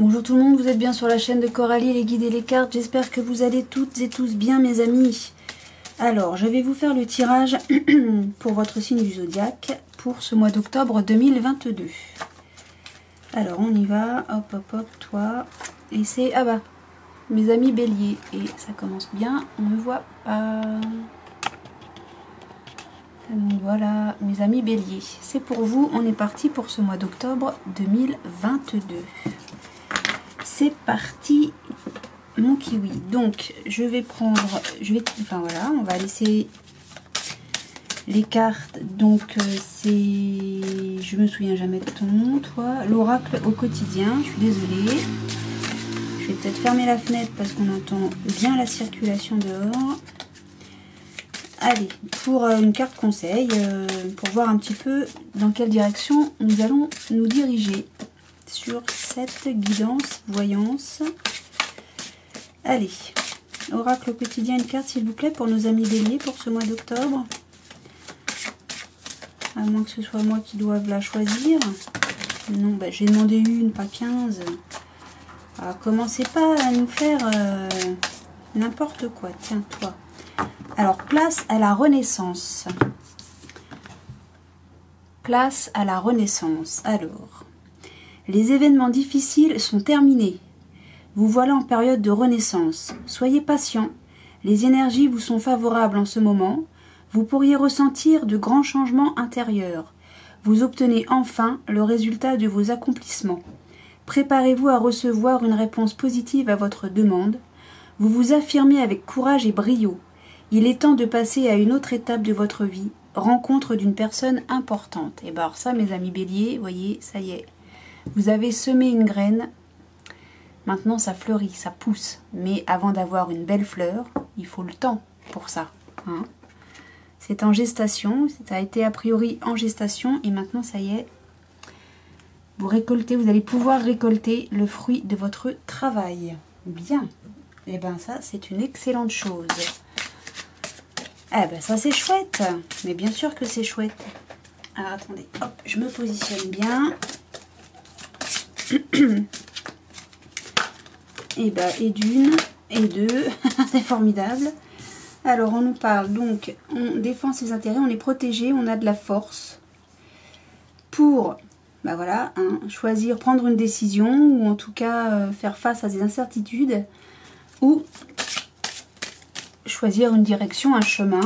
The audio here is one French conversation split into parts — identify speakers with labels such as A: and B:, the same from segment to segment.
A: Bonjour tout le monde, vous êtes bien sur la chaîne de Coralie, les guides et les cartes. J'espère que vous allez toutes et tous bien mes amis. Alors, je vais vous faire le tirage pour votre signe du zodiaque pour ce mois d'octobre 2022. Alors, on y va. Hop, hop, hop, toi. Et c'est, ah bah, mes amis béliers. Et ça commence bien, on ne voit pas. Donc voilà, mes amis béliers. C'est pour vous, on est parti pour ce mois d'octobre 2022. C'est parti mon kiwi. Donc je vais prendre, enfin voilà, on va laisser les cartes. Donc c'est, je me souviens jamais de ton nom, toi. L'oracle au quotidien. Je suis désolée. Je vais peut-être fermer la fenêtre parce qu'on entend bien la circulation dehors. Allez, pour une carte conseil, pour voir un petit peu dans quelle direction nous allons nous diriger sur cette guidance, voyance. Allez, oracle au quotidien, une carte s'il vous plaît pour nos amis béliers pour ce mois d'octobre. À moins que ce soit moi qui doive la choisir. Non, bah, j'ai demandé une, pas 15. Alors, commencez pas à nous faire n'importe quoi. Tiens, toi. Alors, place à la renaissance. Place à la renaissance. Alors, les événements difficiles sont terminés. Vous voilà en période de renaissance. Soyez patient. Les énergies vous sont favorables en ce moment. Vous pourriez ressentir de grands changements intérieurs. Vous obtenez enfin le résultat de vos accomplissements. Préparez-vous à recevoir une réponse positive à votre demande. Vous vous affirmez avec courage et brio. Il est temps de passer à une autre étape de votre vie, rencontre d'une personne importante. Et bien alors ça, mes amis béliers, vous voyez, ça y est. Vous avez semé une graine, maintenant ça fleurit, ça pousse. Mais avant d'avoir une belle fleur, il faut le temps pour ça. Hein. C'est en gestation, ça a été a priori en gestation et maintenant ça y est. Vous récoltez, vous allez pouvoir récolter le fruit de votre travail. Bien. Et bien ça, c'est une excellente chose. Eh ben ça c'est chouette, mais bien sûr que c'est chouette. Alors attendez, hop, je me positionne bien. Et ben et d'une, et deux, c'est formidable. Alors on nous parle donc, on défend ses intérêts, on est protégé, on a de la force. Pour, ben voilà, hein, choisir, prendre une décision, ou en tout cas faire face à des incertitudes, ou choisir une direction, un chemin.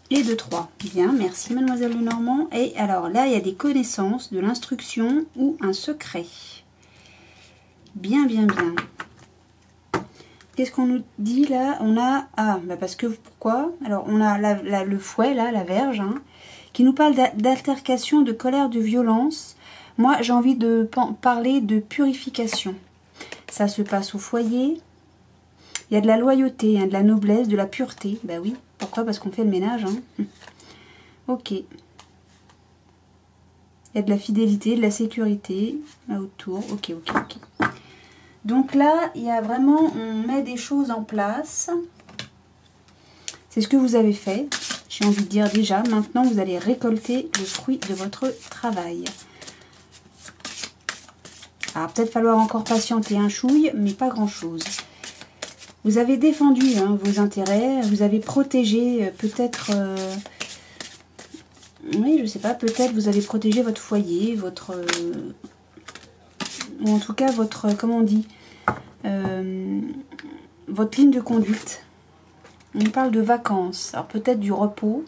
A: Et de 3. Bien, merci mademoiselle Lenormand. Et alors là, il y a des connaissances, de l'instruction ou un secret. Bien, bien, bien. Qu'est-ce qu'on nous dit là? On a, ah, bah parce que, pourquoi? Alors, on a le fouet, là, la verge, hein, qui nous parle d'altercation, de colère, de violence. Moi, j'ai envie de parler de purification. Ça se passe au foyer. Il y a de la loyauté, hein, de la noblesse, de la pureté. Bah oui, pourquoi? Parce qu'on fait le ménage. Hein. Ok. Il y a de la fidélité, de la sécurité là autour. Ok, ok, ok. Donc là, il y a vraiment, on met des choses en place. C'est ce que vous avez fait. J'ai envie de dire déjà, maintenant vous allez récolter le fruit de votre travail. Alors peut-être falloir encore patienter un chouille, mais pas grand-chose. Vous avez défendu hein, vos intérêts, vous avez protégé peut-être, oui, je sais pas, peut-être vous avez protégé votre foyer, votre, ou en tout cas votre, comment on dit, votre ligne de conduite. On parle de vacances, alors peut-être du repos,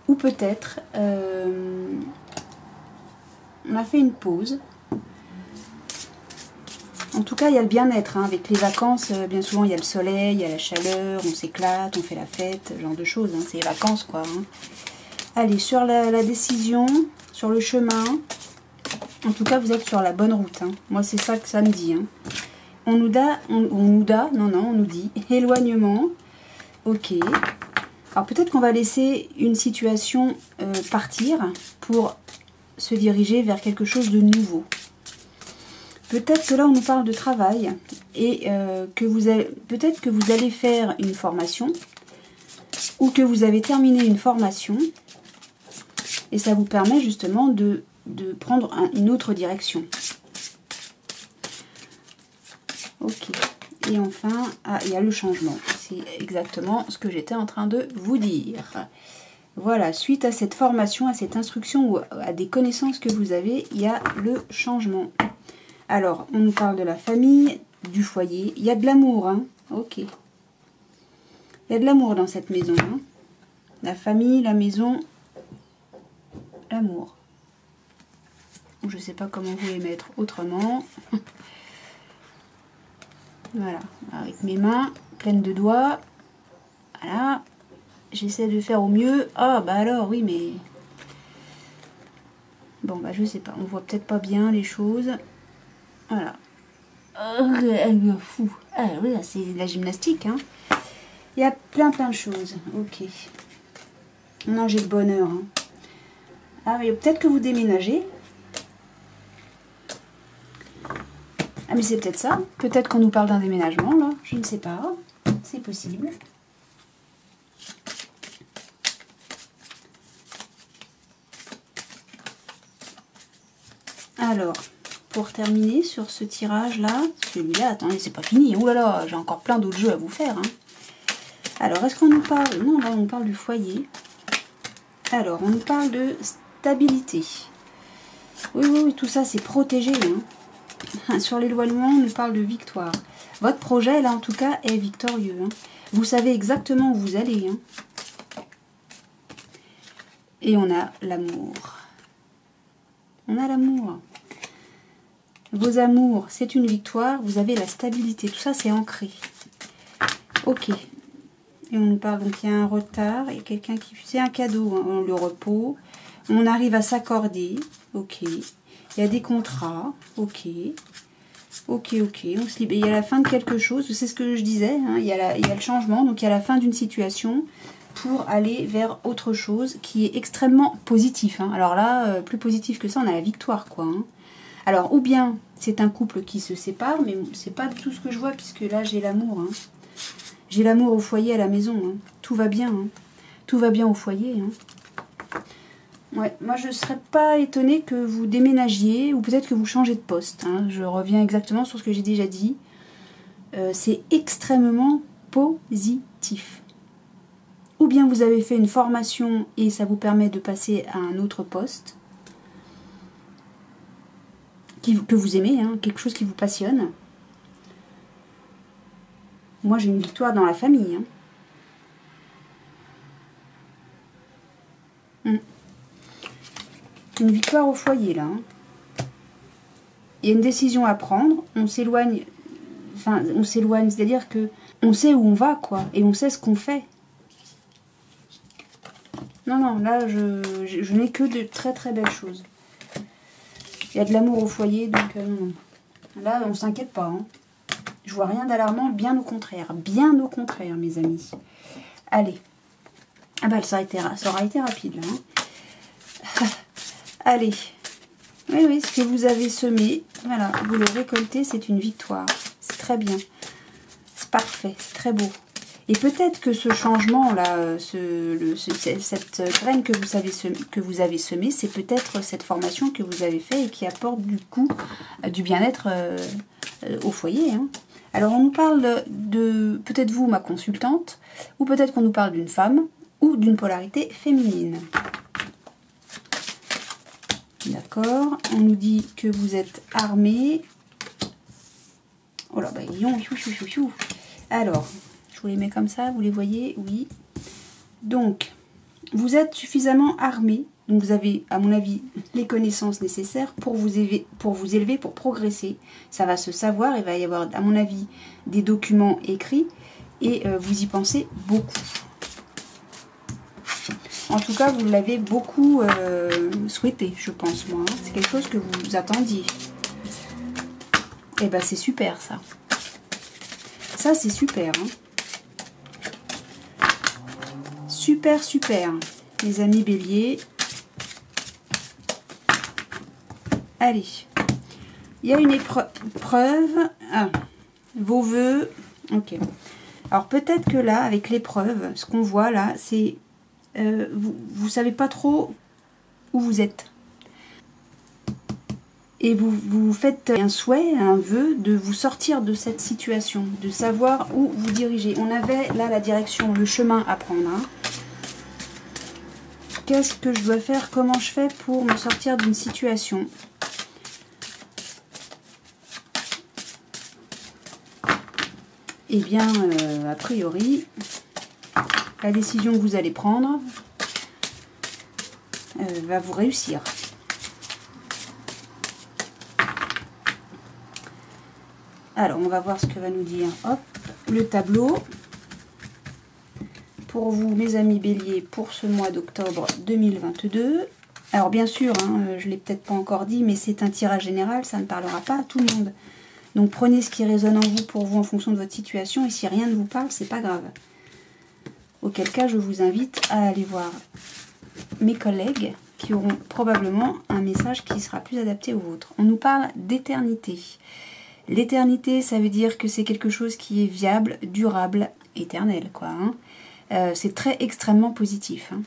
A: ou peut-être, on a fait une pause. En tout cas, il y a le bien-être. Hein. Avec les vacances, bien souvent, il y a le soleil, il y a la chaleur, on s'éclate, on fait la fête, ce genre de choses. Hein. C'est les vacances, quoi. Hein. Allez, sur la décision, sur le chemin. En tout cas, vous êtes sur la bonne route. Hein. Moi, c'est ça que ça me dit. Hein. On nous dit éloignement. Ok. Alors, peut-être qu'on va laisser une situation partir pour se diriger vers quelque chose de nouveau. Peut-être que là, on nous parle de travail et peut-être que vous allez faire une formation ou que vous avez terminé une formation et ça vous permet justement de prendre une autre direction. Ok. Et enfin, ah, il y a le changement. C'est exactement ce que j'étais en train de vous dire. Voilà, suite à cette formation, à cette instruction ou à des connaissances que vous avez, il y a le changement. Alors, on nous parle de la famille, du foyer. Il y a de l'amour, hein. Ok. Il y a de l'amour dans cette maison, hein. La famille, la maison, l'amour. Je ne sais pas comment vous les mettre autrement. Voilà, avec mes mains pleines de doigts. Voilà. J'essaie de faire au mieux. Ah, bah alors, oui, mais... Bon, bah je sais pas. On voit peut-être pas bien les choses. Voilà. Fou. Ah oui, c'est de la gymnastique, hein. Il y a plein de choses. Ok. Non, j'ai le bonheur, hein. Ah, mais peut-être que vous déménagez. Ah, mais c'est peut-être ça. Peut-être qu'on nous parle d'un déménagement, là. Je ne sais pas. C'est possible. Alors, pour terminer sur ce tirage-là, celui-là, attendez, c'est pas fini. Ouh là là, j'ai encore plein d'autres jeux à vous faire, hein. Alors, est-ce qu'on nous parle... Non, là, on nous parle du foyer. Alors, on nous parle de stabilité. Oui, oui, oui, tout ça, c'est protégé, hein. Sur l'éloignement, on nous parle de victoire. Votre projet, là, en tout cas, est victorieux, hein. Vous savez exactement où vous allez, hein. Et on a l'amour. On a l'amour. Vos amours, c'est une victoire. Vous avez la stabilité. Tout ça, c'est ancré. Ok. Et on nous parle, donc il y a un retard. Il y a quelqu'un qui... C'est un cadeau, hein, le repos. On arrive à s'accorder. Ok. Il y a des contrats. Ok. Ok, ok. On se libère. Il y a la fin de quelque chose. C'est ce que je disais, hein. Il y a le changement. Donc il y a la fin d'une situation pour aller vers autre chose qui est extrêmement positif, hein. Alors là, plus positif que ça, on a la victoire, quoi, hein. Alors, ou bien c'est un couple qui se sépare, mais c'est pas du tout ce que je vois, puisque là, j'ai l'amour, hein. J'ai l'amour au foyer, à la maison, hein. Tout va bien, hein. Tout va bien au foyer, hein. Ouais, moi, je serais pas étonnée que vous déménagiez, ou peut-être que vous changez de poste, hein. Je reviens exactement sur ce que j'ai déjà dit. C'est extrêmement positif. Ou bien vous avez fait une formation et ça vous permet de passer à un autre poste que vous aimez, hein, quelque chose qui vous passionne. Moi, j'ai une victoire dans la famille, hein. Une victoire au foyer, là, hein. Il y a une décision à prendre. On s'éloigne, enfin, on s'éloigne, c'est-à-dire que on sait où on va, quoi, et on sait ce qu'on fait. Non, non, là, je n'ai que de très très belles choses. Il y a de l'amour au foyer, donc non. Là, on s'inquiète pas, hein. Je vois rien d'alarmant, bien au contraire. Bien au contraire, mes amis. Allez. Ah bah, ça aura été rapide, là, hein. Allez. Oui, oui, ce que vous avez semé, voilà, vous le récoltez, c'est une victoire. C'est très bien. C'est parfait, c'est très beau. Et peut-être que ce changement-là, cette graine que vous avez semée, c'est peut-être cette formation que vous avez faite et qui apporte du coup du bien-être au foyer, hein. Alors on nous parle de peut-être vous, ma consultante, ou peut-être qu'on nous parle d'une femme ou d'une polarité féminine. D'accord. On nous dit que vous êtes armé. Oh là, bah, alors, je vous les mets comme ça, vous les voyez? Oui. Donc, vous êtes suffisamment armé. Donc, vous avez, à mon avis, les connaissances nécessaires pour vous élever, pour progresser. Ça va se savoir. Il va y avoir, à mon avis, des documents écrits. Et vous y pensez beaucoup. En tout cas, vous l'avez beaucoup souhaité, je pense, moi, hein. C'est quelque chose que vous attendiez. Et ben, c'est super, ça. Ça, c'est super, hein. Super, super. Les amis béliers. Allez. Il y a une épreuve. Ah, vos vœux. Ok. Alors, peut-être que là, avec l'épreuve, ce qu'on voit là, c'est... vous savez pas trop où vous êtes. Et vous faites un souhait, un vœu de vous sortir de cette situation, de savoir où vous dirigez. On avait là la direction, le chemin à prendre. Hein. Qu'est-ce que je dois faire? Comment je fais pour me sortir d'une situation? Eh bien, a priori, la décision que vous allez prendre va vous réussir. Alors, on va voir ce que va nous dire, hop, le tableau. Pour vous, mes amis béliers, pour ce mois d'octobre 2022. Alors, bien sûr, hein, je ne l'ai peut-être pas encore dit, mais c'est un tirage général, ça ne parlera pas à tout le monde. Donc, prenez ce qui résonne en vous pour vous en fonction de votre situation, et si rien ne vous parle, c'est pas grave. Auquel cas, je vous invite à aller voir mes collègues qui auront probablement un message qui sera plus adapté au vôtre. On nous parle d'éternité. L'éternité, ça veut dire que c'est quelque chose qui est viable, durable, éternel, quoi. Hein. C'est extrêmement positif. Hein.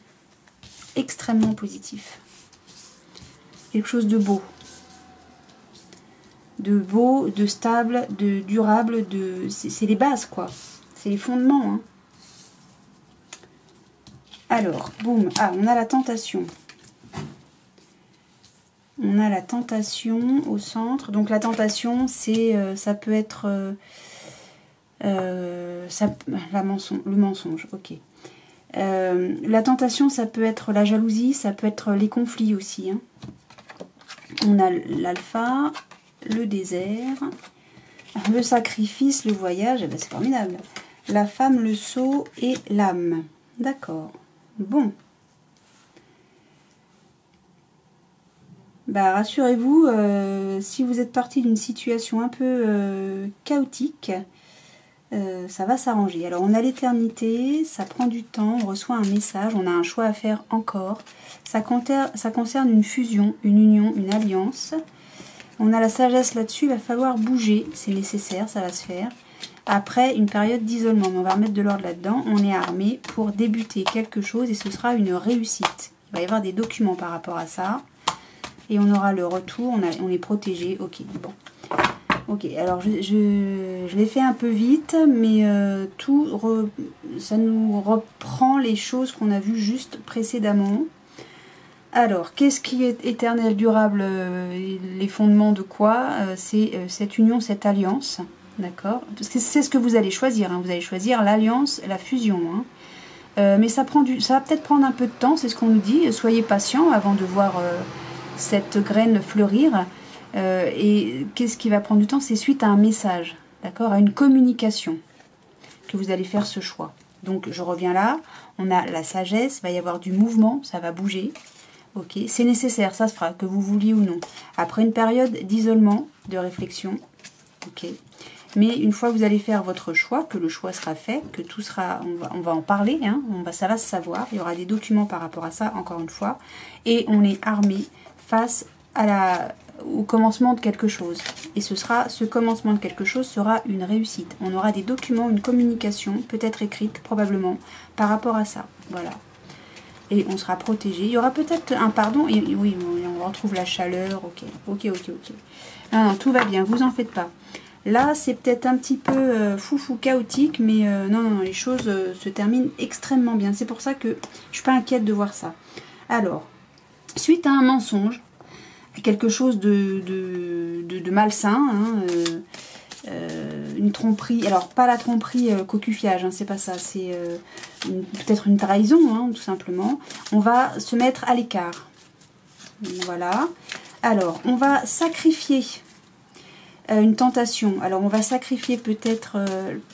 A: Extrêmement positif. Quelque chose de beau. De beau, de stable, de durable, c'est les bases, quoi. C'est les fondements. Hein. Alors, boum. Ah, on a la tentation. On a la tentation au centre. Donc la tentation, c'est ça peut être le mensonge. Ok. La tentation, ça peut être la jalousie, ça peut être les conflits aussi. Hein. On a l'alpha, le désert, le sacrifice, le voyage. Eh ben, c'est formidable. La femme, le sceau et l'âme. D'accord. Bon. Bah, rassurez-vous, si vous êtes parti d'une situation un peu chaotique, ça va s'arranger. Alors on a l'éternité, ça prend du temps, on reçoit un message, on a un choix à faire encore. Ça concerne une fusion, une union, une alliance. On a la sagesse là-dessus, il va falloir bouger, c'est nécessaire, ça va se faire. Après une période d'isolement, mais on va remettre de l'ordre là-dedans, on est armé pour débuter quelque chose et ce sera une réussite. Il va y avoir des documents par rapport à ça. Et on aura le retour, on est protégé. Ok, bon. Ok, alors je l'ai fait un peu vite, mais ça nous reprend les choses qu'on a vues juste précédemment. Alors, qu'est-ce qui est éternel, durable, les fondements de quoi? C'est cette union, cette alliance, d'accord? Parce que c'est ce que vous allez choisir, hein. Vous allez choisir l'alliance, la fusion, hein. Mais ça va peut-être prendre un peu de temps, c'est ce qu'on nous dit. Soyez patient avant de voir... cette graine fleurir et qu'est-ce qui va prendre du temps? C'est suite à un message, d'accord, à une communication que vous allez faire ce choix. Donc je reviens là, on a la sagesse, il va y avoir du mouvement, ça va bouger, ok, c'est nécessaire, ça se fera, que vous vouliez ou non. Après une période d'isolement, de réflexion, ok, mais une fois que vous allez faire votre choix, que le choix sera fait, que tout sera, on va en parler, hein, ça va se savoir, il y aura des documents par rapport à ça, encore une fois, et on est armé face au commencement de quelque chose. Et ce commencement de quelque chose sera une réussite. On aura des documents, une communication, peut-être écrite, probablement, par rapport à ça. Voilà. Et on sera protégé. Il y aura peut-être un pardon. Et oui, on retrouve la chaleur. Ok. Non, tout va bien, vous en faites pas. Là, c'est peut-être un petit peu foufou chaotique, mais non, les choses se terminent extrêmement bien. C'est pour ça que je suis pas inquiète de voir ça. Alors, suite à un mensonge, quelque chose de malsain, hein, une tromperie, alors pas la tromperie cocufiage, hein, c'est pas ça, c'est peut-être une trahison, hein, tout simplement. On va se mettre à l'écart. Voilà. Alors, on va sacrifier une tentation. Alors, on va sacrifier peut-être,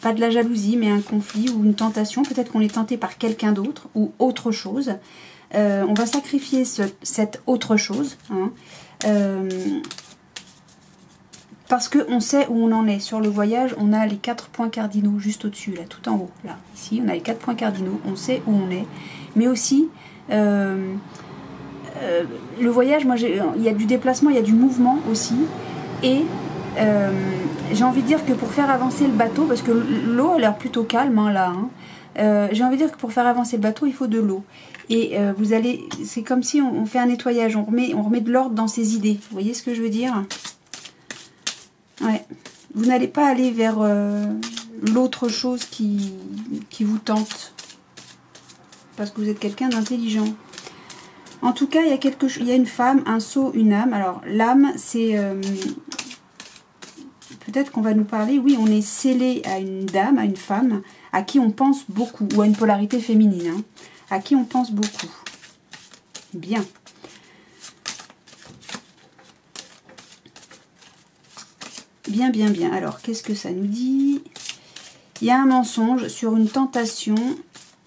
A: pas de la jalousie, mais un conflit ou une tentation. Peut-être qu'on est tenté par quelqu'un d'autre ou autre chose. On va sacrifier cette autre chose, hein, parce qu'on sait où on en est. Sur le voyage, on a les 4 points cardinaux juste au-dessus, là, tout en haut. Là, ici, on a les 4 points cardinaux, on sait où on est. Mais aussi, le voyage, moi, il y a du déplacement, il y a du mouvement aussi. Et j'ai envie de dire que pour faire avancer le bateau, parce que l'eau a l'air plutôt calme, hein, là, hein, J'ai envie de dire que pour faire avancer le bateau, il faut de l'eau. Et vous allez, c'est comme si on fait un nettoyage, on remet de l'ordre dans ses idées. Vous voyez ce que je veux dire? Ouais. Vous n'allez pas aller vers l'autre chose qui vous tente. Parce que vous êtes quelqu'un d'intelligent. En tout cas, il y a une femme, un sceau, une âme. Alors, l'âme, c'est... peut-être qu'on va nous parler, oui, on est scellé à une dame, à une femme, à qui on pense beaucoup, ou à une polarité féminine, hein, à qui on pense beaucoup. Bien. Bien, bien, bien. Alors, qu'est-ce que ça nous dit? Il y a un mensonge sur une tentation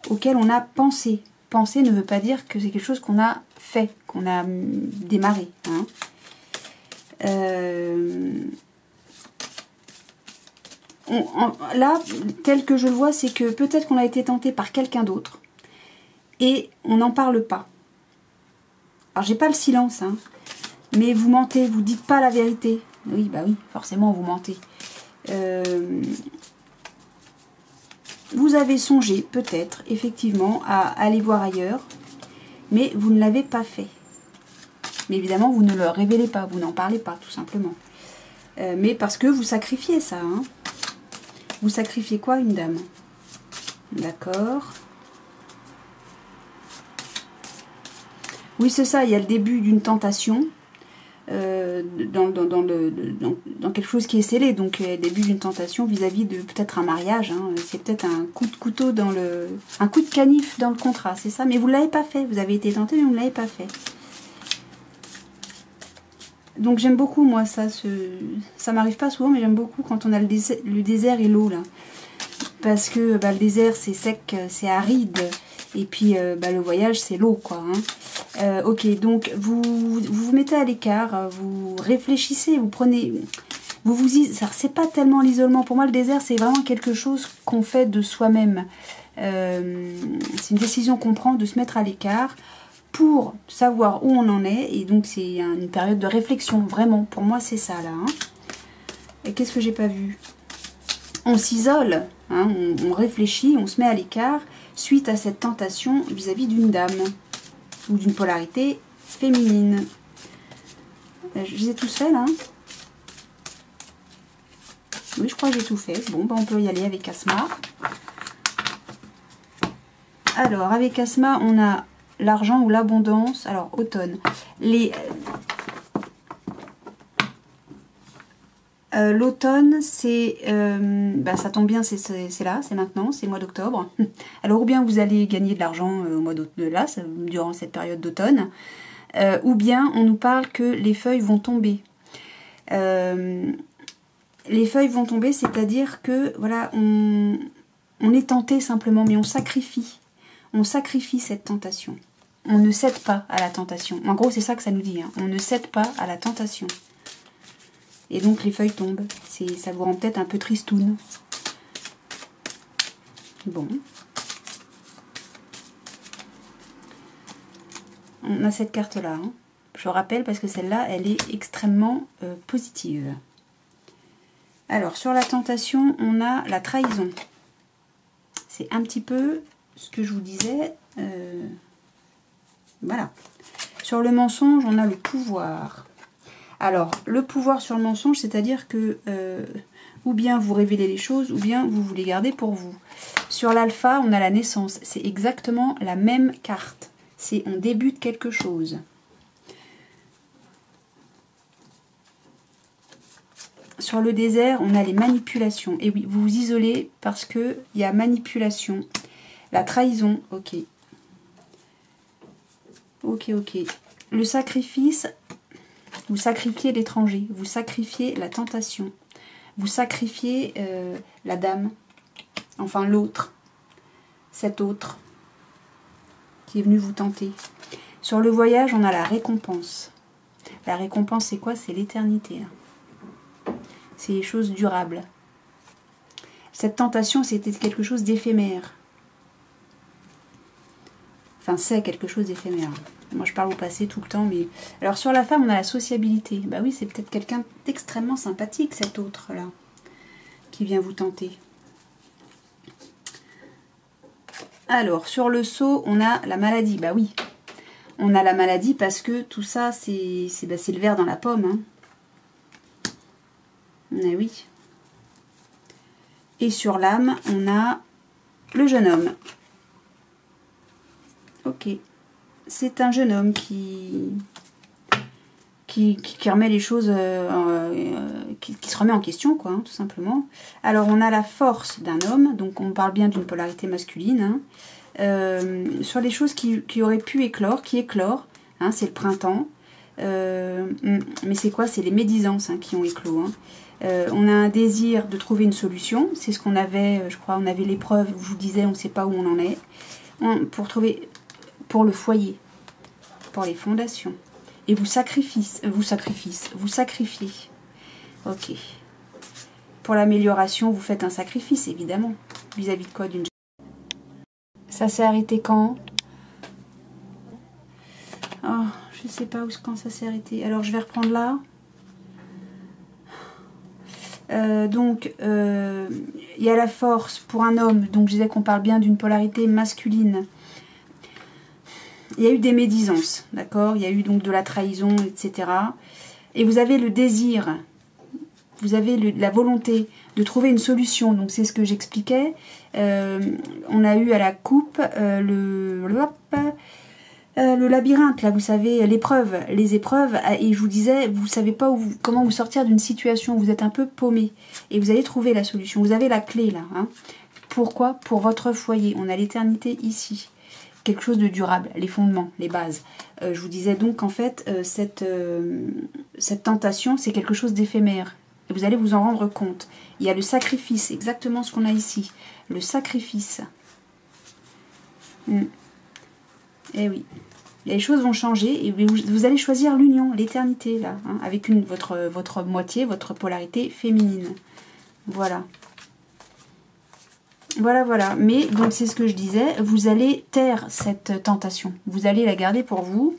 A: auquel on a pensé. Penser ne veut pas dire que c'est quelque chose qu'on a fait, qu'on a démarré. Hein. Là, tel que je le vois, c'est que peut-être qu'on a été tenté par quelqu'un d'autre et on n'en parle pas. Alors, j'ai pas le silence, hein, mais vous mentez, vous dites pas la vérité. Oui, bah oui, forcément, vous mentez. Vous avez songé, peut-être, effectivement, à aller voir ailleurs, mais vous ne l'avez pas fait. Mais évidemment, vous ne le révélez pas, vous n'en parlez pas, tout simplement. Mais parce que vous sacrifiez ça, hein. Vous sacrifiez quoi, une dame? D'accord. Oui, c'est ça, il y a le début d'une tentation dans quelque chose qui est scellé. Donc, le début d'une tentation vis-à-vis de peut-être un mariage. Hein. C'est peut-être un coup de couteau un coup de canif dans le contrat, c'est ça. Mais vous ne l'avez pas fait. Vous avez été tenté, mais vous ne l'avez pas fait. Donc, j'aime beaucoup, moi, ça. Ça m'arrive pas souvent, mais j'aime beaucoup quand on a le désert et l'eau, là. Parce que le désert, c'est sec, c'est aride. Et puis, le voyage, c'est l'eau, quoi. Hein. Ok, donc, vous mettez à l'écart, vous réfléchissez, vous prenez... c'est pas tellement l'isolement. Pour moi, le désert, c'est vraiment quelque chose qu'on fait de soi-même. C'est une décision qu'on prend de se mettre à l'écart pour savoir où on en est. Et donc, c'est une période de réflexion, vraiment. Pour moi, c'est ça, là. Hein. Et qu'est-ce que j'ai pas vu? On s'isole, hein, on réfléchit, on se met à l'écart suite à cette tentation vis-à-vis d'une dame ou d'une polarité féminine. Je les ai tous faits là. Oui, je crois que j'ai tout fait. Bon, on peut y aller avec Asma. Alors, avec Asma, on a l'argent ou l'abondance. Alors, automne. L'automne, c'est, ça tombe bien, c'est là, c'est maintenant, c'est le mois d'octobre. Alors, ou bien vous allez gagner de l'argent au mois durant cette période d'automne, ou bien on nous parle que les feuilles vont tomber. Les feuilles vont tomber, c'est-à-dire que, voilà, on est tenté simplement, mais on sacrifie. On sacrifie cette tentation. On ne cède pas à la tentation. En gros, c'est ça que ça nous dit. Hein. On ne cède pas à la tentation. Et donc les feuilles tombent. Ça vous rend peut-être un peu tristoun. Bon. On a cette carte-là. Hein. Je rappelle parce que celle-là, elle est extrêmement positive. Alors, sur la tentation, on a la trahison. C'est un petit peu ce que je vous disais. Voilà. Sur le mensonge, on a le pouvoir. Alors, le pouvoir sur le mensonge, c'est-à-dire que ou bien vous révélez les choses, ou bien vous les gardez pour vous. Sur l'alpha, on a la naissance. C'est exactement la même carte. C'est on débute quelque chose. Sur le désert, on a les manipulations. Et oui, vous vous isolez parce qu'il y a manipulation. La trahison, ok. Ok. Le sacrifice... Vous sacrifiez l'étranger, vous sacrifiez la tentation, vous sacrifiez la dame, enfin l'autre, cet autre qui est venu vous tenter. Sur le voyage, on a la récompense. La récompense, c'est quoi? C'est l'éternité. C'est les choses durables. Cette tentation, c'était quelque chose d'éphémère. Enfin, c'est quelque chose d'éphémère. Moi, je parle au passé tout le temps, mais... Alors, sur la femme, on a la sociabilité. Bah oui, c'est peut-être quelqu'un d'extrêmement sympathique, cet autre-là, qui vient vous tenter. Alors, sur le seau, on a la maladie. Bah oui, on a la maladie parce que tout ça, c'est le ver dans la pomme. Hein. Eh oui. Et sur l'âme, on a le jeune homme. Ok. C'est un jeune homme qui remet les choses, qui se remet en question, quoi, hein, tout simplement. Alors, on a la force d'un homme, donc on parle bien d'une polarité masculine, hein, sur les choses qui auraient pu éclore, qui éclorent, hein, c'est le printemps, mais c'est quoi? C'est les médisances, hein, qui ont éclos. Hein. On a un désir de trouver une solution, c'est ce qu'on avait, je crois, on avait l'épreuve où je vous disais, on ne sait pas où on en est, pour le foyer, pour les fondations. Et vous sacrifiez. Ok. Pour l'amélioration, vous faites un sacrifice, évidemment. Vis-à-vis de quoi? D'une... Ça s'est arrêté quand? Oh, je sais pas quand ça s'est arrêté. Alors, je vais reprendre là. Donc, il y a la force pour un homme. Donc, je disais qu'on parle bien d'une polarité masculine. Il y a eu des médisances, d'accord? Il y a eu donc de la trahison, etc. Et vous avez le désir, vous avez la volonté de trouver une solution. Donc c'est ce que j'expliquais. On a eu à la coupe le labyrinthe, là, vous savez, l'épreuve, les épreuves. Et je vous disais, vous ne savez pas comment vous sortir d'une situation. Vous êtes un peu paumé. Et vous allez trouver la solution. Vous avez la clé, là. Hein. Pourquoi? Pour votre foyer. On a l'éternité ici. Quelque chose de durable, les fondements, les bases. Je vous disais donc qu'en fait, cette tentation, c'est quelque chose d'éphémère. Et vous allez vous en rendre compte. Il y a le sacrifice, exactement ce qu'on a ici. Le sacrifice. Eh oui. Les choses vont changer et vous allez choisir l'union, l'éternité, là, hein, avec votre moitié, votre polarité féminine. Voilà. Voilà, voilà. Mais, donc c'est ce que je disais, vous allez taire cette tentation. Vous allez la garder pour vous,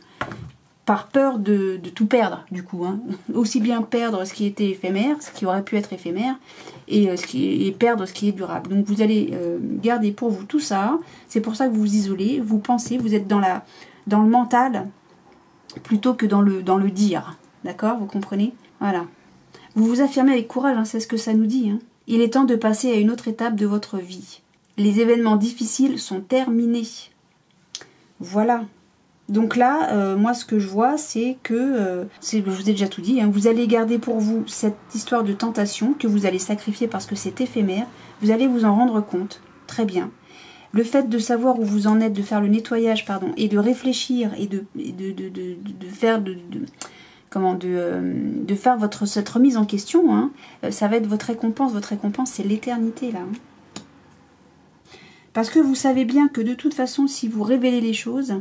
A: par peur de tout perdre, du coup. Hein. Aussi bien perdre ce qui était éphémère, ce qui aurait pu être éphémère, et perdre ce qui est durable. Donc vous allez garder pour vous tout ça. C'est pour ça que vous vous isolez, vous pensez, vous êtes dans le mental, plutôt que dans le dire. D'accord? Vous comprenez? Voilà. Vous vous affirmez avec courage, hein, c'est ce que ça nous dit, hein. Il est temps de passer à une autre étape de votre vie. Les événements difficiles sont terminés. Voilà. Donc là, moi, ce que je vois, c'est que, je vous ai déjà tout dit, hein, vous allez garder pour vous cette histoire de tentation que vous allez sacrifier parce que c'est éphémère. Vous allez vous en rendre compte. Très bien. Le fait de savoir où vous en êtes, de faire le nettoyage, pardon, et de réfléchir et de faire de faire cette remise en question, hein, ça va être votre récompense. Votre récompense, c'est l'éternité, là. Hein. Parce que vous savez bien que de toute façon, si vous révélez les choses,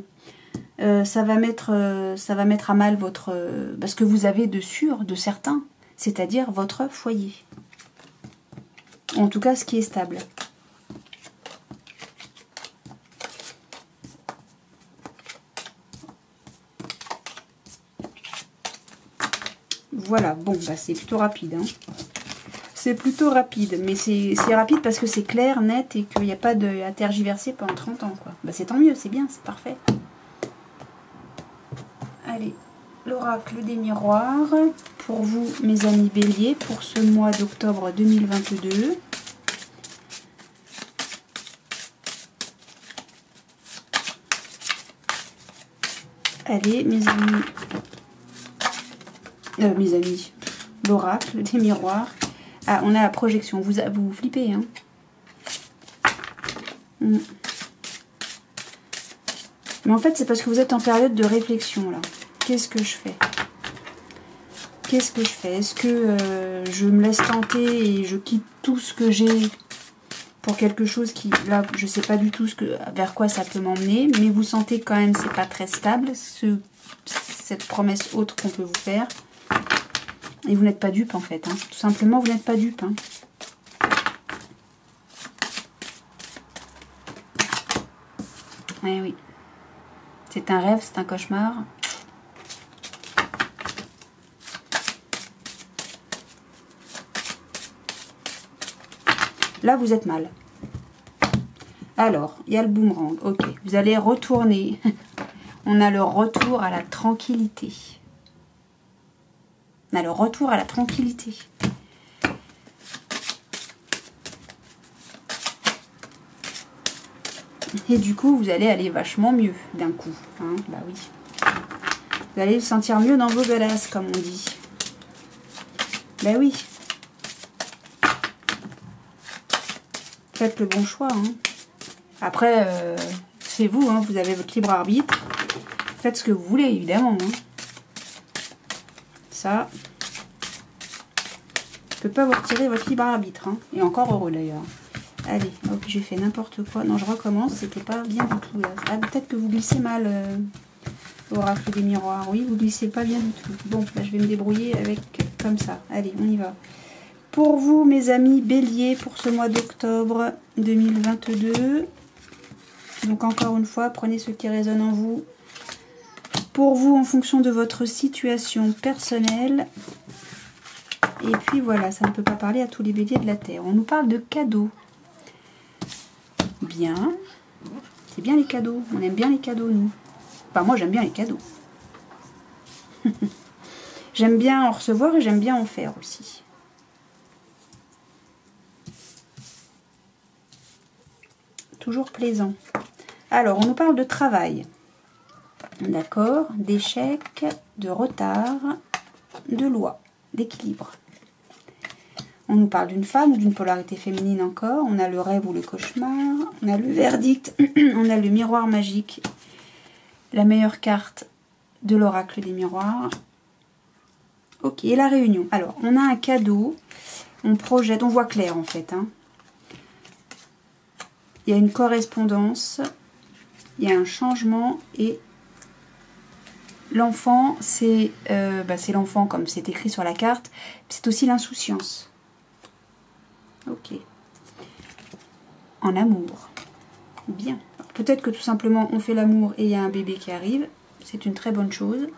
A: ça va mettre à mal ce que vous avez de sûr, de certain, c'est-à-dire votre foyer. En tout cas, ce qui est stable. Voilà, bon, bah c'est plutôt rapide. Hein. C'est plutôt rapide, mais c'est rapide parce que c'est clair, net et qu'il n'y a pas à tergiverser pendant 30 ans. Quoi. Bah c'est tant mieux, c'est bien, c'est parfait. Allez, l'oracle des miroirs pour vous, mes amis béliers, pour ce mois d'octobre 2022. Allez, mes amis, l'oracle des miroirs. Ah, on a la projection. Vous flippez, hein. Mais en fait, c'est parce que vous êtes en période de réflexion, là. Qu'est-ce que je fais? Qu'est-ce que je fais? Est-ce que je me laisse tenter et je quitte tout ce que j'ai pour quelque chose qui, là, je sais pas du tout vers quoi ça peut m'emmener, mais vous sentez quand même c'est pas très stable, cette promesse haute qu'on peut vous faire. Et vous n'êtes pas dupe en fait, hein. Tout simplement vous n'êtes pas dupe. Hein. Oui. C'est un rêve, c'est un cauchemar. Là vous êtes mal. Alors, il y a le boomerang. Ok, vous allez retourner. On a le retour à la tranquillité. On a le retour à la tranquillité. Et du coup, vous allez aller vachement mieux d'un coup. Hein, bah oui. Vous allez vous sentir mieux dans vos golasses, comme on dit. Bah oui. Faites le bon choix. Hein. Après, c'est vous, hein, vous avez votre libre arbitre. Faites ce que vous voulez, évidemment. Hein. Ça, je ne peux pas vous retirer votre libre arbitre. Hein. Et encore heureux, d'ailleurs. Allez, hop, j'ai fait n'importe quoi. Non, je recommence, c'était pas bien du tout. Là. Ah, peut-être que vous glissez mal, l'oracle des miroirs. Oui, vous glissez pas bien du tout. Bon, là, je vais me débrouiller avec comme ça. Allez, on y va. Pour vous, mes amis béliers, pour ce mois d'octobre 2022. Donc, encore une fois, prenez ce qui résonne en vous. Pour vous, en fonction de votre situation personnelle. Et puis, voilà, ça ne peut pas parler à tous les béliers de la Terre. On nous parle de cadeaux. Bien. C'est bien les cadeaux. On aime bien les cadeaux, nous. Enfin, moi, j'aime bien les cadeaux. J'aime bien en recevoir et j'aime bien en faire aussi. Toujours plaisant. Alors, on nous parle de travail. D'accord. D'échec, de retard, de loi, d'équilibre. On nous parle d'une femme ou d'une polarité féminine encore. On a le rêve ou le cauchemar. On a le verdict. On a le miroir magique. La meilleure carte de l'oracle des miroirs. Ok, et la réunion. Alors, on a un cadeau. On projette, on voit clair en fait. Hein. Il y a une correspondance. Il y a un changement. Et l'enfant, c'est l'enfant comme c'est écrit sur la carte. C'est aussi l'insouciance. Ok. En amour. Bien. Peut-être que tout simplement on fait l'amour et il y a un bébé qui arrive. C'est une très bonne chose.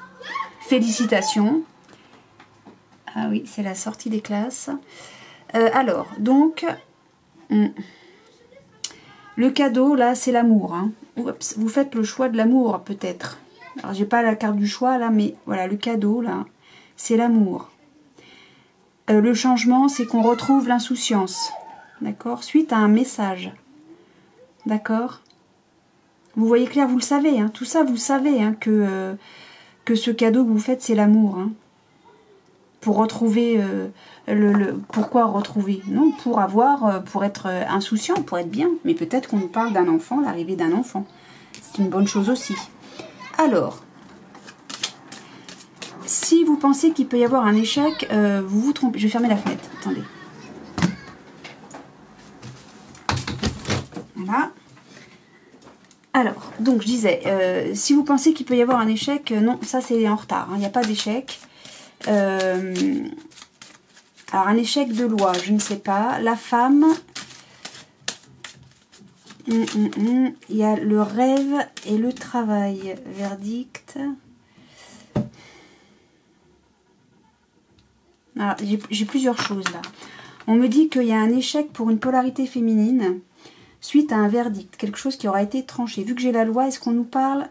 A: Félicitations. Ah oui, c'est la sortie des classes. Alors, donc, le cadeau, là, c'est l'amour. Hein. Oups, vous faites le choix de l'amour, peut-être. Alors, j'ai pas la carte du choix, là, mais voilà, le cadeau, là, c'est l'amour. Le changement, c'est qu'on retrouve l'insouciance. D'accord? Suite à un message. D'accord? Vous voyez clair, vous le savez. Hein, tout ça, vous savez hein, que ce cadeau que vous faites, c'est l'amour. Hein, pour retrouver... pourquoi retrouver? Non, pour avoir... pour être insouciant, pour être bien. Mais peut-être qu'on nous parle d'un enfant, l'arrivée d'un enfant. C'est une bonne chose aussi. Alors... Si vous pensez qu'il peut y avoir un échec, vous vous trompez. Je vais fermer la fenêtre. Attendez. Voilà. Alors, donc je disais, si vous pensez qu'il peut y avoir un échec, non, ça c'est en retard. Il n'y a pas d'échec. Alors, un échec de loi, je ne sais pas. La femme, il y a le rêve et le travail. Verdict. Alors, j'ai plusieurs choses là. On me dit qu'il y a un échec pour une polarité féminine suite à un verdict, quelque chose qui aura été tranché. Vu que j'ai la loi, est-ce qu'on nous parle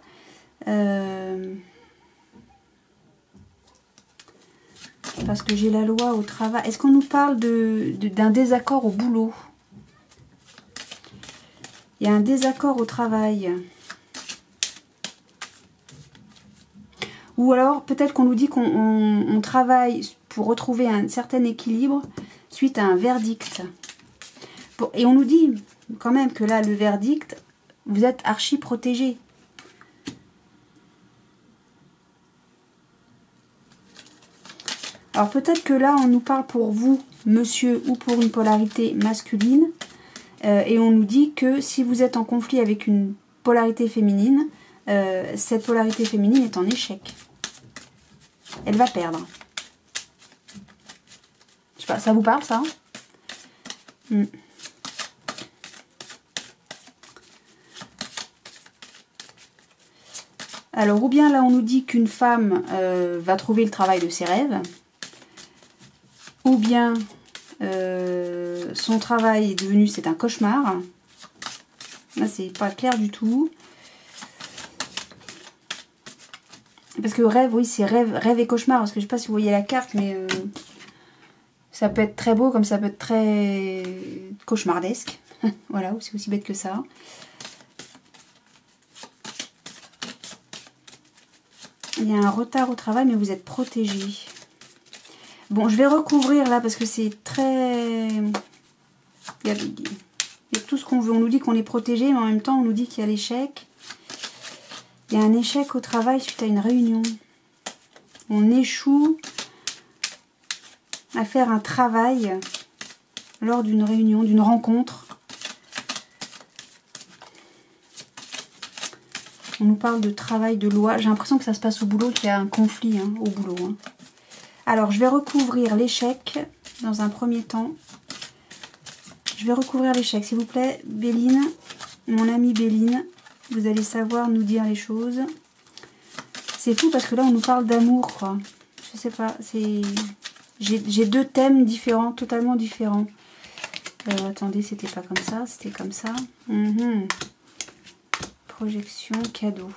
A: parce que j'ai la loi au travail. Est-ce qu'on nous parle d'un désaccord au boulot? Il y a un désaccord au travail. Ou alors, peut-être qu'on nous dit qu'on travaille pour retrouver un certain équilibre suite à un verdict. Et on nous dit quand même que là, le verdict, vous êtes archi protégé. Alors peut-être que là, on nous parle pour vous, monsieur, ou pour une polarité masculine. Et on nous dit que si vous êtes en conflit avec une polarité féminine, cette polarité féminine est en échec. Elle va perdre. Je sais pas, ça vous parle ça? Alors, ou bien là on nous dit qu'une femme va trouver le travail de ses rêves, ou bien son travail est devenu, c'est un cauchemar, Là, c'est pas clair du tout. Parce que rêve, oui, c'est rêve et cauchemar. Parce que je sais pas si vous voyez la carte, mais ça peut être très beau comme ça peut être très cauchemardesque. Voilà, c'est aussi bête que ça. Il y a un retard au travail, mais vous êtes protégé. Bon, je vais recouvrir là parce que c'est très... Il y a tout ce qu'on veut. On nous dit qu'on est protégé, mais en même temps, on nous dit qu'il y a l'échec. Il y a un échec au travail suite à une réunion. On échoue à faire un travail lors d'une réunion, d'une rencontre. On nous parle de travail, de loi. J'ai l'impression que ça se passe au boulot, qu'il y a un conflit au boulot. Alors, je vais recouvrir l'échec dans un premier temps. Je vais recouvrir l'échec, s'il vous plaît. Béline, mon amie Béline, vous allez savoir nous dire les choses. C'est fou parce que là, on nous parle d'amour, quoi. Je sais pas, c'est... J'ai deux thèmes différents, totalement différents. Attendez, c'était pas comme ça, c'était comme ça. Projection, cadeau.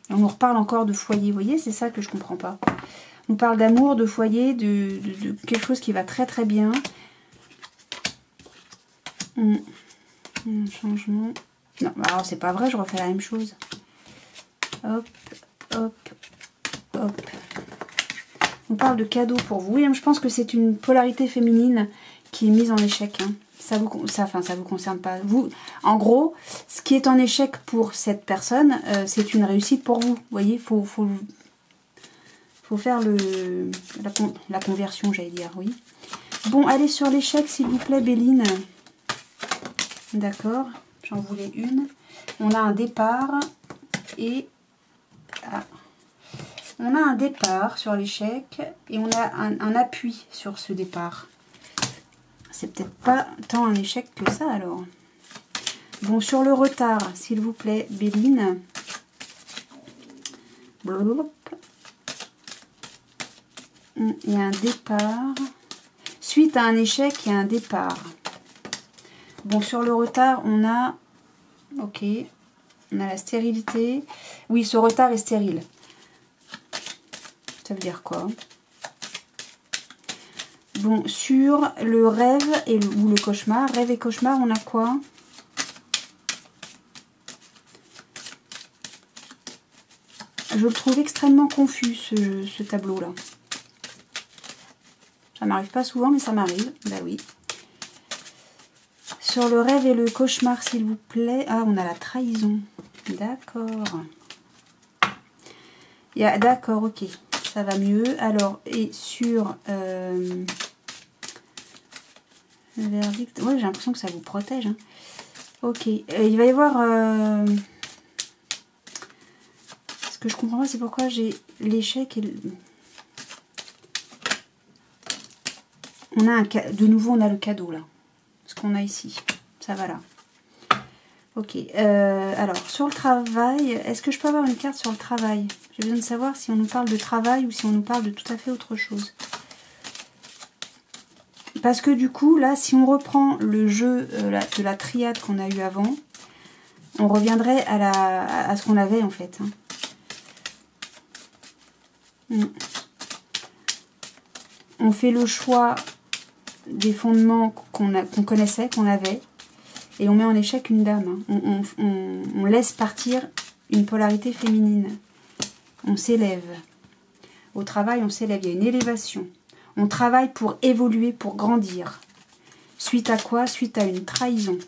A: On nous reparle encore de foyer, vous voyez, c'est ça que je comprends pas. On nous parle d'amour, de foyer, de quelque chose qui va très très bien. Un changement. Non, alors c'est pas vrai, je refais la même chose. Hop, hop, hop. On parle de cadeau pour vous. Oui, je pense que c'est une polarité féminine qui est mise en échec. Ça vous concerne pas. Vous, en gros, ce qui est en échec pour cette personne, c'est une réussite pour vous. Vous voyez, faut faire la conversion, j'allais dire, oui. Bon, allez sur l'échec, s'il vous plaît, Béline. D'accord, j'en voulais une. On a un départ et... Ah. On a un départ sur l'échec et on a un appui sur ce départ. C'est peut-être pas tant un échec que ça alors. Bon, sur le retard, s'il vous plaît, Béline. Il y a un départ. Suite à un échec, il y a un départ. Bon, sur le retard, on a... Ok. On a la stérilité. Oui, ce retard est stérile. Ça veut dire quoi? Bon, sur le rêve ou le cauchemar, rêve et cauchemar, on a quoi? Je le trouve extrêmement confus, ce tableau-là. Ça m'arrive pas souvent, mais ça m'arrive. Bah oui. Sur le rêve et le cauchemar, s'il vous plaît. Ah, on a la trahison. D'accord. D'accord, ok. Ça va mieux. Alors, et sur le verdict... Ouais, j'ai l'impression que ça vous protège. Ok. Il va y avoir... Ce que je comprends pas, c'est pourquoi j'ai l'échec et... On a de nouveau, on a le cadeau, là. Ce qu'on a ici. Ça va là. Ok. Alors, sur le travail, est-ce que je peux avoir une carte sur le travail? J'ai besoin de savoir si on nous parle de travail ou si on nous parle de tout à fait autre chose. Parce que du coup, là, si on reprend le jeu de la triade qu'on a eu avant, on reviendrait à ce qu'on avait, en fait. On fait le choix des fondements qu'on connaissait, qu'on avait, et on met en échec une dame. On laisse partir une polarité féminine. On s'élève. Au travail, on s'élève. Il y a une élévation. On travaille pour évoluer, pour grandir. Suite à quoi? Suite à une trahison.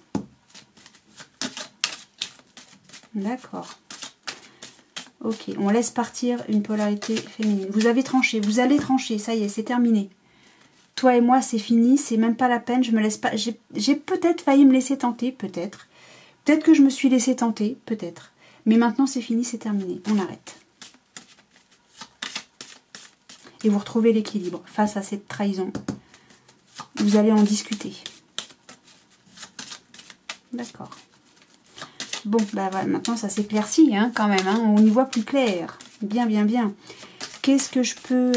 A: D'accord. Ok, on laisse partir une polarité féminine. Vous avez tranché, vous allez trancher, ça y est, c'est terminé. Toi et moi, c'est fini, c'est même pas la peine, je me laisse pas... J'ai peut-être failli me laisser tenter, peut-être. Peut-être que je me suis laissé tenter, peut-être. Mais maintenant, c'est fini, c'est terminé. On arrête. Et vous retrouvez l'équilibre face à cette trahison. Vous allez en discuter. D'accord. Bon, bah voilà, maintenant ça s'éclaircit quand même, on y voit plus clair. Bien, bien, bien. Qu'est-ce que je peux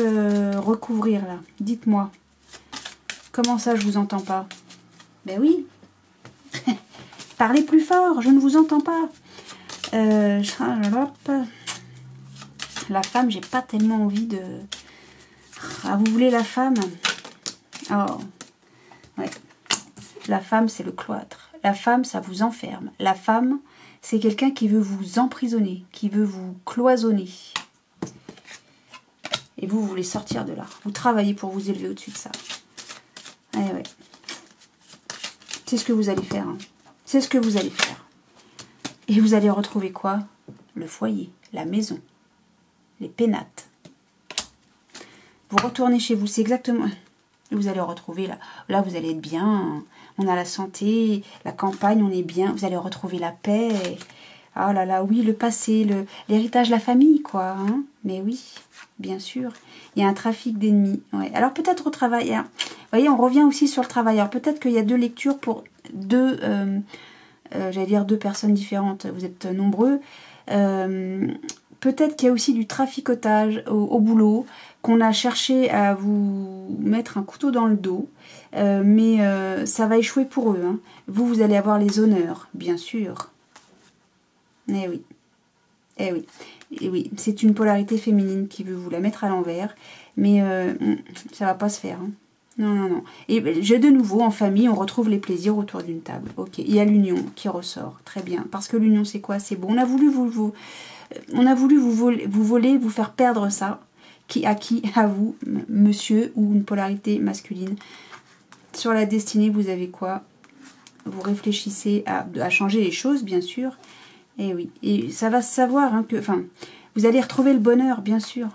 A: recouvrir là? Dites-moi. Comment ça, je vous entends pas? Ben oui. Parlez plus fort, je ne vous entends pas. La femme, j'ai pas tellement envie de... Ah, vous voulez la femme? Oh, ouais. La femme, c'est le cloître. La femme, ça vous enferme. La femme, c'est quelqu'un qui veut vous emprisonner, qui veut vous cloisonner. Et vous voulez sortir de là. Vous travaillez pour vous élever au-dessus de ça. Eh ouais. C'est ce que vous allez faire. Hein. C'est ce que vous allez faire. Et vous allez retrouver quoi? Le foyer, la maison, les pénates. Vous retournez chez vous, c'est exactement... Vous allez retrouver, là vous allez être bien, on a la santé, la campagne, on est bien, vous allez retrouver la paix. Ah là là, oui, le passé, l'héritage de la famille, quoi. Hein. Mais oui, bien sûr, il y a un trafic d'ennemis. Ouais. Alors peut-être au travail, hein. Vous voyez, on revient aussi sur le travail. Alors peut-être qu'il y a deux lectures pour deux, j'allais dire deux personnes différentes, vous êtes nombreux. Peut-être qu'il y a aussi du traficotage au boulot, qu'on a cherché à vous mettre un couteau dans le dos, mais ça va échouer pour eux. Hein. Vous allez avoir les honneurs, bien sûr. Eh oui. Eh oui. Eh oui. C'est une polarité féminine qui veut vous la mettre à l'envers, mais ça va pas se faire. Hein. Non, non, non. Et de nouveau, en famille, on retrouve les plaisirs autour d'une table. Ok, il y a l'union qui ressort. Très bien. Parce que l'union, c'est quoi? C'est bon. On a voulu vous voler, vous faire perdre ça. À qui? À vous, monsieur, ou une polarité masculine. Sur la destinée, vous avez quoi? Vous réfléchissez à changer les choses, bien sûr. Et oui. Et ça va se savoir hein, que... Enfin, vous allez retrouver le bonheur, bien sûr.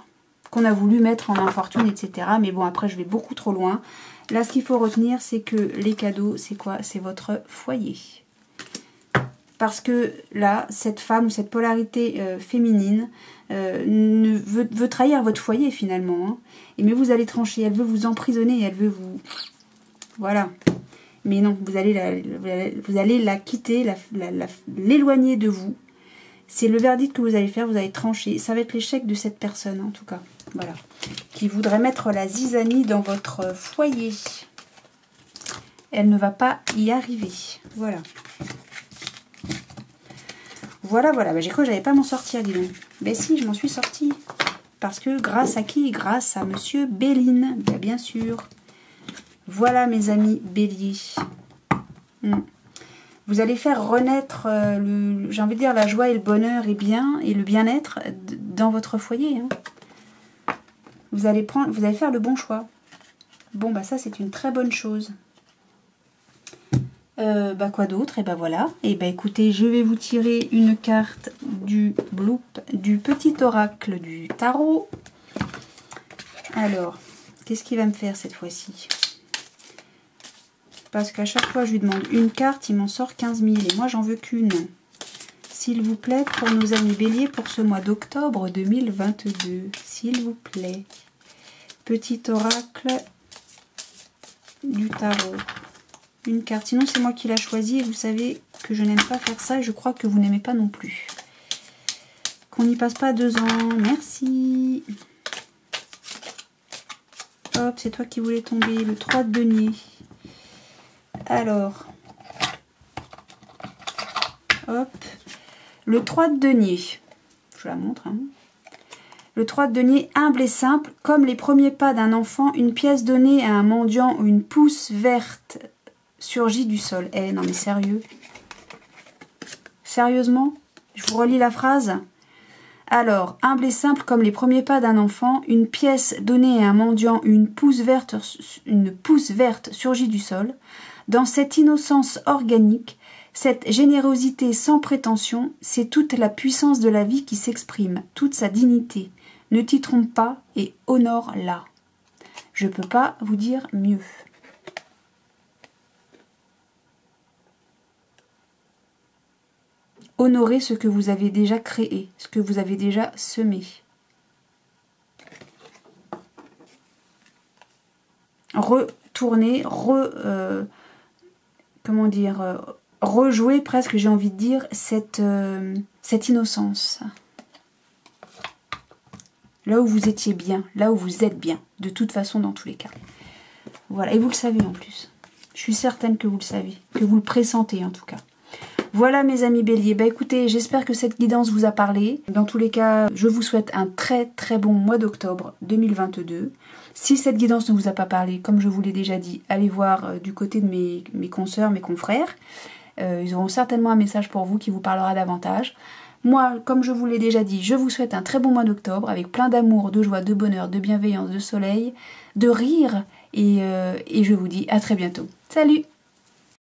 A: Qu'on a voulu mettre en infortune, etc. Mais bon, après, je vais beaucoup trop loin. Là, ce qu'il faut retenir, c'est que les cadeaux, c'est quoi? C'est votre foyer. Parce que là, cette femme ou cette polarité féminine veut trahir votre foyer, finalement. Hein. Mais vous allez trancher. Elle veut vous emprisonner. Elle veut vous... Voilà. Mais non, vous allez la quitter, l'éloigner de vous. C'est le verdict que vous allez faire, vous allez trancher. Ça va être l'échec de cette personne, en tout cas. Voilà. Qui voudrait mettre la zizanie dans votre foyer. Elle ne va pas y arriver. Voilà. Voilà, voilà. Bah, j'ai cru que j'allais pas m'en sortir, dis donc. Ben si, je m'en suis sortie. Parce que grâce à qui? Grâce à Monsieur Béline. Ben, bien sûr. Voilà, mes amis béliers. Vous allez faire renaître, j'ai envie de dire, la joie et le bonheur et le bien-être dans votre foyer. Hein. Vous allez faire le bon choix. Bon, bah ça, c'est une très bonne chose. Bah quoi d'autre? Et bah voilà. Et bah écoutez, je vais vous tirer une carte du petit oracle du tarot. Alors, qu'est-ce qu'il va me faire cette fois-ci? Parce qu'à chaque fois, je lui demande une carte, il m'en sort 15 000. Et moi, j'en veux qu'une. S'il vous plaît, pour nos amis béliers, pour ce mois d'octobre 2022. S'il vous plaît. Petit oracle du tarot. Une carte. Sinon, c'est moi qui l'ai choisi. Et vous savez que je n'aime pas faire ça. Et je crois que vous n'aimez pas non plus. Qu'on n'y passe pas 2 ans. Merci. Hop, c'est toi qui voulais tomber. Le 3 de denier. Alors, hop, le 3 de denier, je la montre, hein. Le 3 de denier, humble et simple, comme les premiers pas d'un enfant, une pièce donnée à un mendiant ou une pousse verte surgit du sol. Eh, non mais sérieux? Sérieusement? Je vous relis la phrase. Alors, humble et simple comme les premiers pas d'un enfant, une pièce donnée à un mendiant ou une pousse verte surgit du sol. Dans cette innocence organique, cette générosité sans prétention, c'est toute la puissance de la vie qui s'exprime, toute sa dignité. Ne t'y trompe pas et honore-la. Je ne peux pas vous dire mieux. Honorez ce que vous avez déjà créé, ce que vous avez déjà semé. Retournez, comment dire, rejouer presque, j'ai envie de dire, cette innocence. Là où vous étiez bien, là où vous êtes bien, de toute façon dans tous les cas. Voilà, et vous le savez en plus. Je suis certaine que vous le savez, que vous le pressentez en tout cas. Voilà mes amis béliers, bah écoutez, j'espère que cette guidance vous a parlé. Dans tous les cas, je vous souhaite un très bon mois d'octobre 2022. Si cette guidance ne vous a pas parlé, comme je vous l'ai déjà dit, allez voir du côté de mes consoeurs, mes confrères. Ils auront certainement un message pour vous qui vous parlera davantage. Moi, comme je vous l'ai déjà dit, je vous souhaite un très bon mois d'octobre avec plein d'amour, de joie, de bonheur, de bienveillance, de soleil, de rire et je vous dis à très bientôt. Salut!